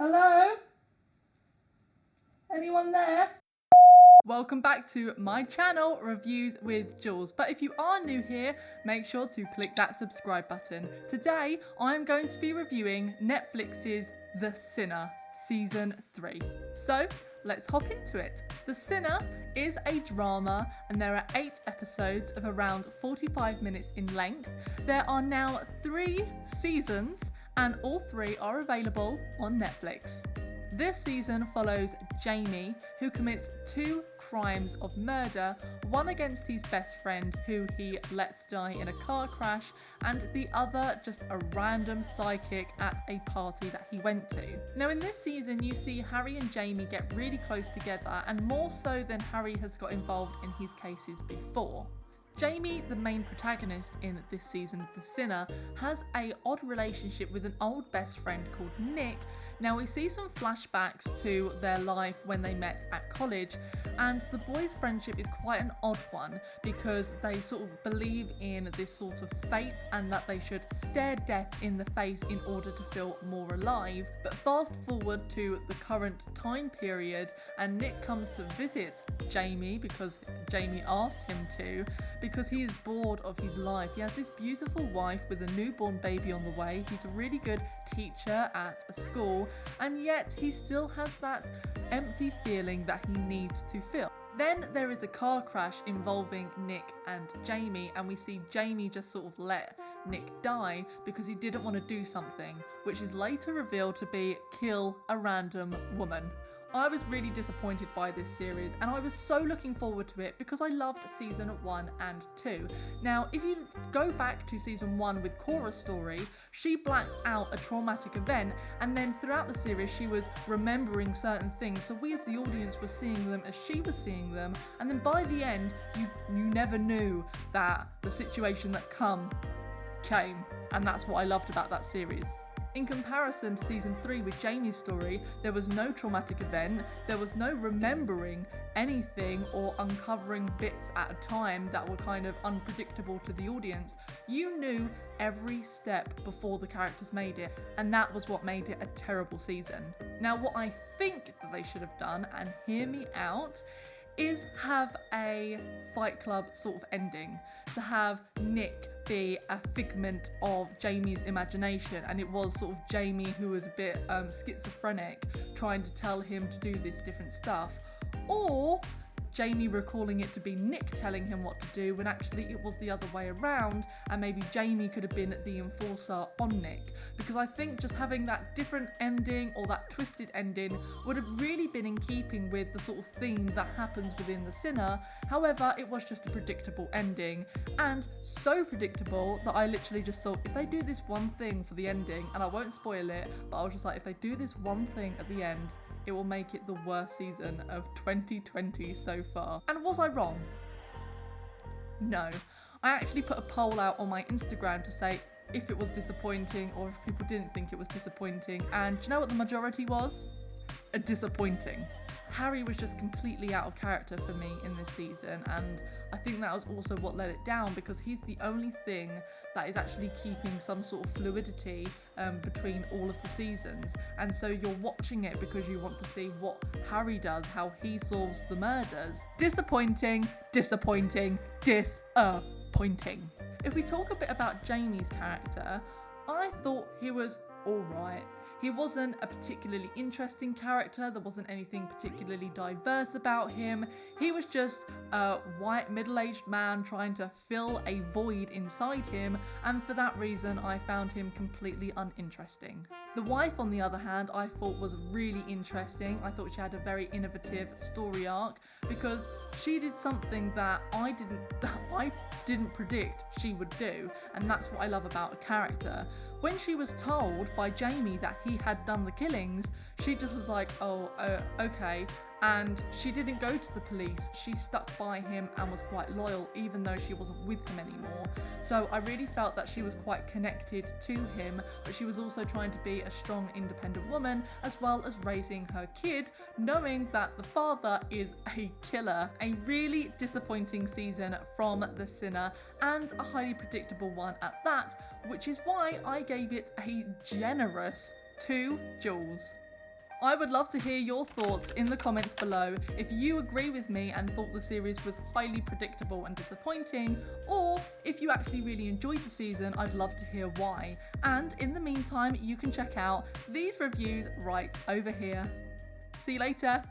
Hello? Anyone there? Welcome back to my channel, Reviews with Jules. But if you are new here, make sure to click that subscribe button. Today, I'm going to be reviewing Netflix's The Sinner, Season 3. So, let's hop into it. The Sinner is a drama and there are 8 episodes of around 45 minutes in length. There are now 3 seasons and all 3 are available on Netflix. This season follows Jamie, who commits 2 crimes of murder, one against his best friend who he lets die in a car crash, and the other just a random psychic at a party that he went to. Now in this season you see Harry and Jamie get really close together, and more so than Harry has got involved in his cases before. Jamie, the main protagonist in this season of The Sinner, has an odd relationship with an old best friend called Nick. Now we see some flashbacks to their life when they met at college, and the boys' friendship is quite an odd one because they sort of believe in this sort of fate and that they should stare death in the face in order to feel more alive. But fast forward to the current time period and Nick comes to visit Jamie because Jamie asked him to, because he is bored of his life. He has this beautiful wife with a newborn baby on the way. He's a really good teacher at a school, and yet he still has that empty feeling that he needs to fill. Then there is a car crash involving Nick and Jamie, and we see Jamie just sort of let Nick die because he didn't want to do something, which is later revealed to be kill a random woman. I was really disappointed by this series and I was so looking forward to it because I loved season 1 and 2. Now, if you go back to season 1 with Cora's story, she blacked out a traumatic event and then throughout the series she was remembering certain things, so we as the audience were seeing them as she was seeing them, and then by the end you never knew that the situation that came, and that's what I loved about that series. In comparison to season 3 with Jamie's story, there was no traumatic event, there was no remembering anything or uncovering bits at a time that were kind of unpredictable to the audience. You knew every step before the characters made it, and that was what made it a terrible season. Now what I think that they should have done, and hear me out, is have a Fight Club sort of ending. To have Nick be a figment of Jamie's imagination, and it was sort of Jamie who was a bit schizophrenic trying to tell him to do this different stuff, or Jamie recalling it to be Nick telling him what to do when actually it was the other way around, and maybe Jamie could have been the enforcer on Nick. Because I think just having that different ending or that twisted ending would have really been in keeping with the sort of theme that happens within The Sinner. However, it was just a predictable ending, and so predictable that I literally just thought if they do this one thing for the ending, and I won't spoil it, but I was just like, if they do this one thing at the end, it will make it the worst season of 2020 so far. And was I wrong? No. I actually put a poll out on my Instagram to say if it was disappointing or if people didn't think it was disappointing, and do you know what the majority was? A disappointing. Harry was just completely out of character for me in this season, and I think that was also what let it down because he's the only thing that is actually keeping some sort of fluidity between all of the seasons, and so you're watching it because you want to see what Harry does, how he solves the murders. Disappointing, disappointing, disappointing. If we talk a bit about Jamie's character, I thought he was alright. He wasn't a particularly interesting character, there wasn't anything particularly diverse about him. He was just a white middle-aged man trying to fill a void inside him, and for that reason I found him completely uninteresting. The wife, on the other hand, I thought was really interesting. I thought she had a very innovative story arc because she did something that I didn't predict she would do, and that's what I love about a character. When she was told by Jamie that he had done the killings, she just was like, okay. And she didn't go to the police, she stuck by him and was quite loyal even though she wasn't with him anymore. So I really felt that she was quite connected to him, but she was also trying to be a strong independent woman as well as raising her kid, knowing that the father is a killer. A really disappointing season from The Sinner, and a highly predictable one at that, which is why I gave it a generous 2 Jules. I would love to hear your thoughts in the comments below if you agree with me and thought the series was highly predictable and disappointing, or if you actually really enjoyed the season. I'd love to hear why. And in the meantime, you can check out these reviews right over here. See you later.